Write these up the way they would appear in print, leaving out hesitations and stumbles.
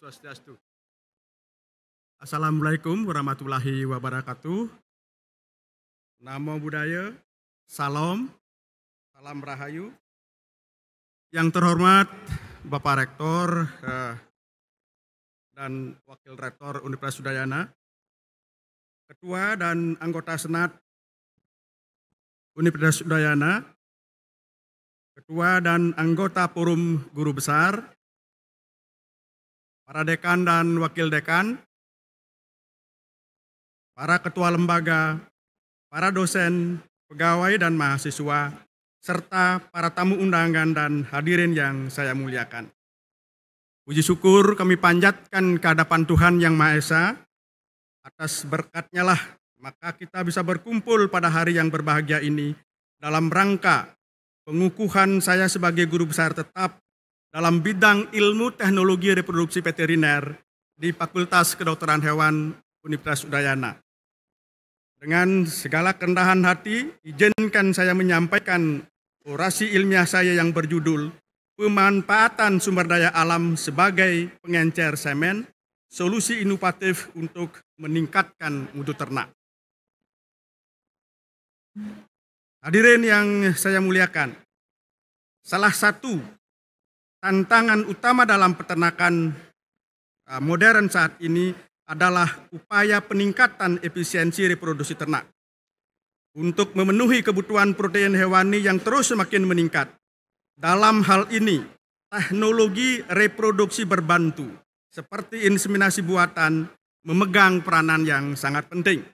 Swastiastu. Assalamualaikum warahmatullahi wabarakatuh. Namo Buddhaya, salam, salam rahayu. Yang terhormat Bapak Rektor dan Wakil Rektor Universitas Udayana, Ketua dan anggota Senat Universitas Udayana, Ketua dan anggota Forum Guru Besar, para dekan dan wakil dekan, para ketua lembaga, para dosen, pegawai dan mahasiswa, serta para tamu undangan dan hadirin yang saya muliakan. Puji syukur kami panjatkan ke hadapan Tuhan Yang Maha Esa, atas berkat-Nya lah maka kita bisa berkumpul pada hari yang berbahagia ini dalam rangka pengukuhan saya sebagai guru besar tetap dalam bidang ilmu teknologi reproduksi veteriner di Fakultas Kedokteran Hewan Universitas Udayana. Dengan segala kerendahan hati, izinkan saya menyampaikan orasi ilmiah saya yang berjudul Pemanfaatan Sumber Daya Alam sebagai Pengencer Semen, Solusi Inovatif untuk Meningkatkan Mutu Ternak. Hadirin yang saya muliakan, salah satu tantangan utama dalam peternakan modern saat ini adalah upaya peningkatan efisiensi reproduksi ternak. Untuk memenuhi kebutuhan protein hewani yang terus semakin meningkat. Dalam hal ini, teknologi reproduksi berbantu seperti inseminasi buatan memegang peranan yang sangat penting.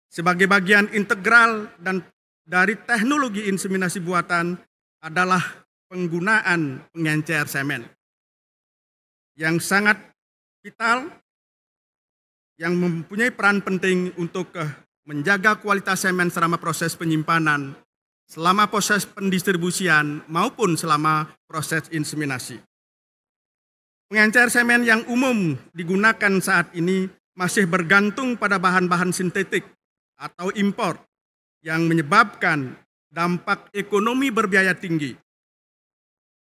Sebagai bagian integral dan dari teknologi inseminasi buatan adalah penggunaan pengencer semen yang sangat vital, yang mempunyai peran penting untuk menjaga kualitas semen selama proses penyimpanan, selama proses pendistribusian, maupun selama proses inseminasi. Pengencer semen yang umum digunakan saat ini masih bergantung pada bahan-bahan sintetik atau impor yang menyebabkan dampak ekonomi berbiaya tinggi.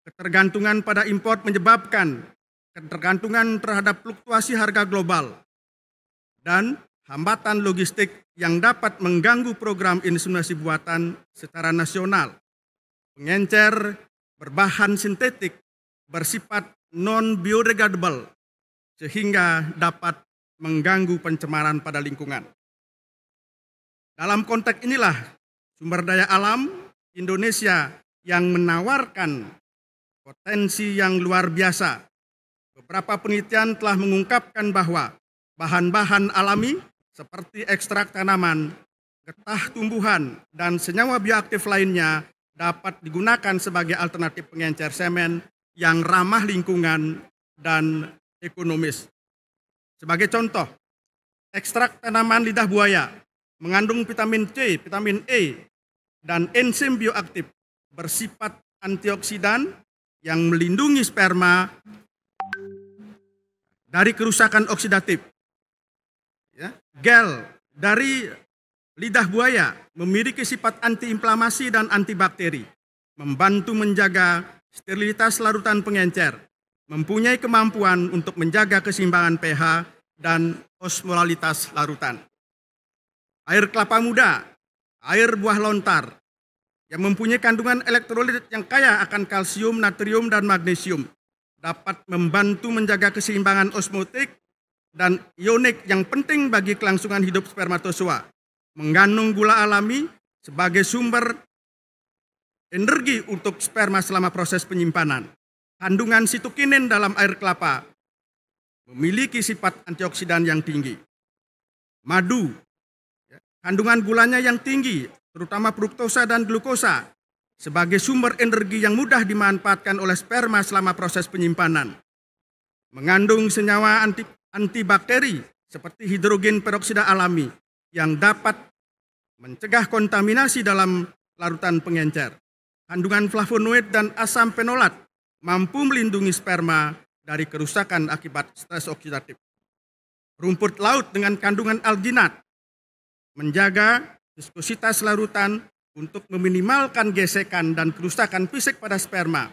Ketergantungan pada impor menyebabkan ketergantungan terhadap fluktuasi harga global dan hambatan logistik yang dapat mengganggu program inseminasi buatan secara nasional. Pengencer berbahan sintetik bersifat non-biodegradable sehingga dapat mengganggu pencemaran pada lingkungan. Dalam konteks inilah sumber daya alam Indonesia yang menawarkan potensi yang luar biasa. Beberapa penelitian telah mengungkapkan bahwa bahan-bahan alami seperti ekstrak tanaman, getah tumbuhan, dan senyawa bioaktif lainnya dapat digunakan sebagai alternatif pengencer semen yang ramah lingkungan dan ekonomis. Sebagai contoh, ekstrak tanaman lidah buaya mengandung vitamin C, vitamin E, dan enzim bioaktif bersifat antioksidan yang melindungi sperma dari kerusakan oksidatif. Gel dari lidah buaya memiliki sifat antiinflamasi dan antibakteri, membantu menjaga sterilitas larutan pengencer, mempunyai kemampuan untuk menjaga keseimbangan pH dan osmolalitas larutan. Air kelapa muda, air buah lontar, yang mempunyai kandungan elektrolit yang kaya akan kalsium, natrium, dan magnesium, dapat membantu menjaga keseimbangan osmotik dan ionik yang penting bagi kelangsungan hidup spermatozoa, mengandung gula alami sebagai sumber energi untuk sperma selama proses penyimpanan. Kandungan sitokinin dalam air kelapa memiliki sifat antioksidan yang tinggi. Madu, kandungan gulanya yang tinggi, terutama fruktosa dan glukosa, sebagai sumber energi yang mudah dimanfaatkan oleh sperma selama proses penyimpanan. Mengandung senyawa antibakteri seperti hidrogen peroksida alami yang dapat mencegah kontaminasi dalam larutan pengencer. Kandungan flavonoid dan asam fenolat mampu melindungi sperma dari kerusakan akibat stres oksidatif. Rumput laut dengan kandungan alginat menjaga viskositas larutan untuk meminimalkan gesekan dan kerusakan fisik pada sperma,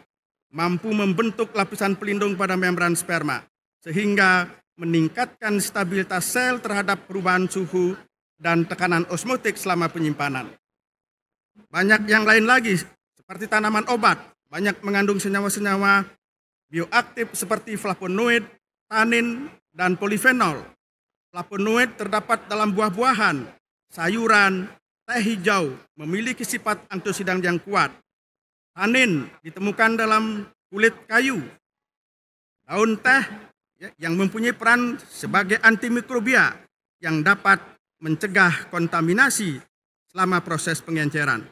mampu membentuk lapisan pelindung pada membran sperma, sehingga meningkatkan stabilitas sel terhadap perubahan suhu dan tekanan osmotik selama penyimpanan. Banyak yang lain lagi, seperti tanaman obat, banyak mengandung senyawa-senyawa bioaktif seperti flavonoid, tanin, dan polifenol. Flavonoid terdapat dalam buah-buahan, sayuran, teh hijau, memiliki sifat antioksidan yang kuat. Tanin ditemukan dalam kulit kayu, daun teh yang mempunyai peran sebagai antimikrobia yang dapat mencegah kontaminasi selama proses pengenceran.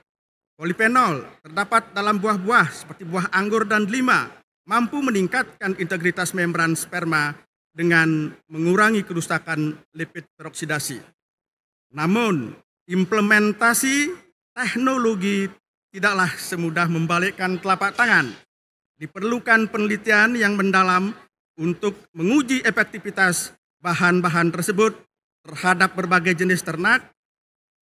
Polifenol terdapat dalam buah-buah seperti buah anggur dan delima, mampu meningkatkan integritas membran sperma dengan mengurangi kerusakan lipid teroksidasi. Namun, implementasi teknologi tidaklah semudah membalikkan telapak tangan. Diperlukan penelitian yang mendalam untuk menguji efektivitas bahan-bahan tersebut terhadap berbagai jenis ternak,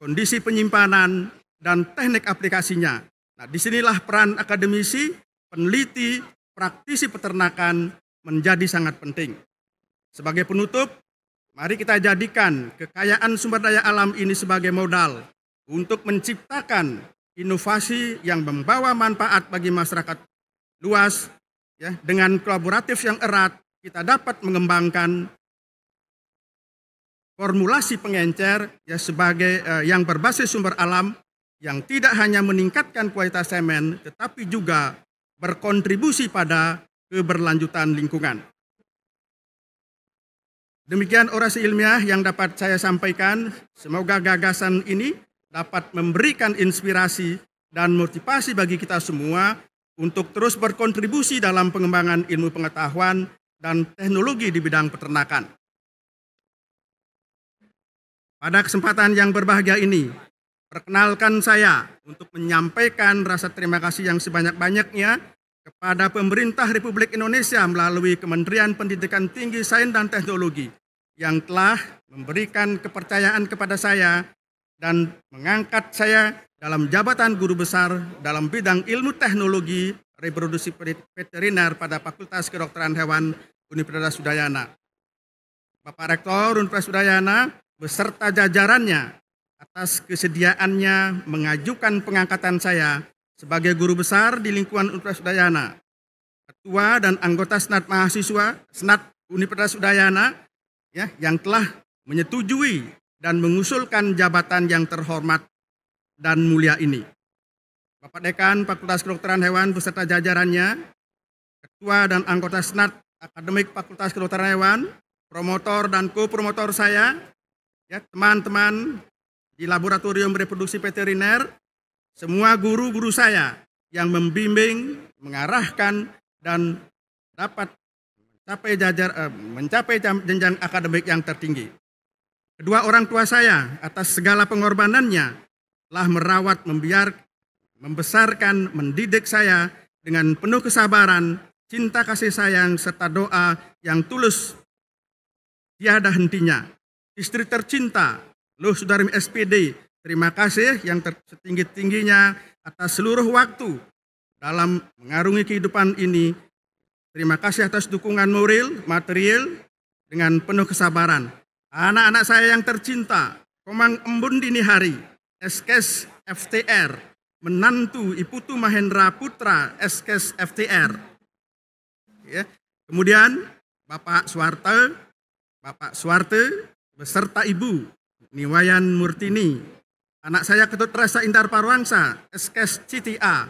kondisi penyimpanan, dan teknik aplikasinya. Nah, disinilah peran akademisi, peneliti, praktisi peternakan menjadi sangat penting. Sebagai penutup, mari kita jadikan kekayaan sumber daya alam ini sebagai modal untuk menciptakan inovasi yang membawa manfaat bagi masyarakat luas. Ya, dengan kolaboratif yang erat, kita dapat mengembangkan formulasi pengencer ya sebagai yang berbasis sumber alam yang tidak hanya meningkatkan kualitas semen, tetapi juga berkontribusi pada keberlanjutan lingkungan. Demikian orasi ilmiah yang dapat saya sampaikan. Semoga gagasan ini dapat memberikan inspirasi dan motivasi bagi kita semua untuk terus berkontribusi dalam pengembangan ilmu pengetahuan dan teknologi di bidang peternakan. Pada kesempatan yang berbahagia ini, perkenalkan saya untuk menyampaikan rasa terima kasih yang sebanyak-banyaknya kepada pemerintah Republik Indonesia melalui Kementerian Pendidikan Tinggi, Sains dan Teknologi yang telah memberikan kepercayaan kepada saya dan mengangkat saya dalam jabatan guru besar dalam bidang ilmu teknologi reproduksi veteriner pada Fakultas Kedokteran Hewan Universitas Udayana. Bapak Rektor Universitas Udayana beserta jajarannya atas kesediaannya mengajukan pengangkatan saya sebagai guru besar di lingkungan Universitas Udayana. Ketua dan anggota Senat Mahasiswa Senat Universitas Udayana ya, yang telah menyetujui dan mengusulkan jabatan yang terhormat dan mulia ini. Bapak Dekan Fakultas Kedokteran Hewan beserta jajarannya, Ketua dan anggota Senat Akademik Fakultas Kedokteran Hewan, promotor dan co-promotor saya, ya, teman-teman di Laboratorium Reproduksi Veteriner, semua guru-guru saya yang membimbing, mengarahkan, dan dapat mencapai jenjang akademik yang tertinggi. Kedua orang tua saya atas segala pengorbanannya telah merawat, membesarkan, mendidik saya dengan penuh kesabaran, cinta kasih sayang, serta doa yang tulus tiada hentinya. Istri tercinta, Luh Sudarmi SPD, terima kasih yang setinggi-tingginya atas seluruh waktu dalam mengarungi kehidupan ini. Terima kasih atas dukungan moral, material, dengan penuh kesabaran. Anak-anak saya yang tercinta, Komang Embun Dini Hari, SKes FTR, menantu Iputu Mahendra Putra, SKes FTR. Ya. Kemudian Bapak Suwarte, beserta Ibu Niwayan Murtini, anak saya Ketut Rasa Indar Parwangsa, SKes CTA,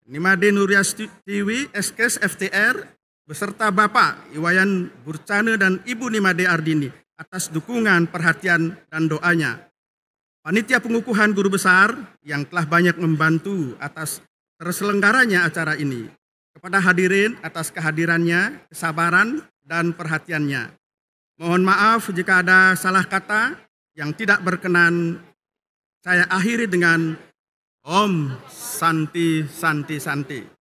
Nimade Nuryastiwi, SKes FTR, beserta Bapak Iwayan Burcane dan Ibu Nimade Ardini atas dukungan, perhatian, dan doanya. Panitia pengukuhan guru besar yang telah banyak membantu atas terselenggaranya acara ini. Kepada hadirin atas kehadirannya, kesabaran, dan perhatiannya. Mohon maaf jika ada salah kata yang tidak berkenan. Saya akhiri dengan Om Santi Santi Santi.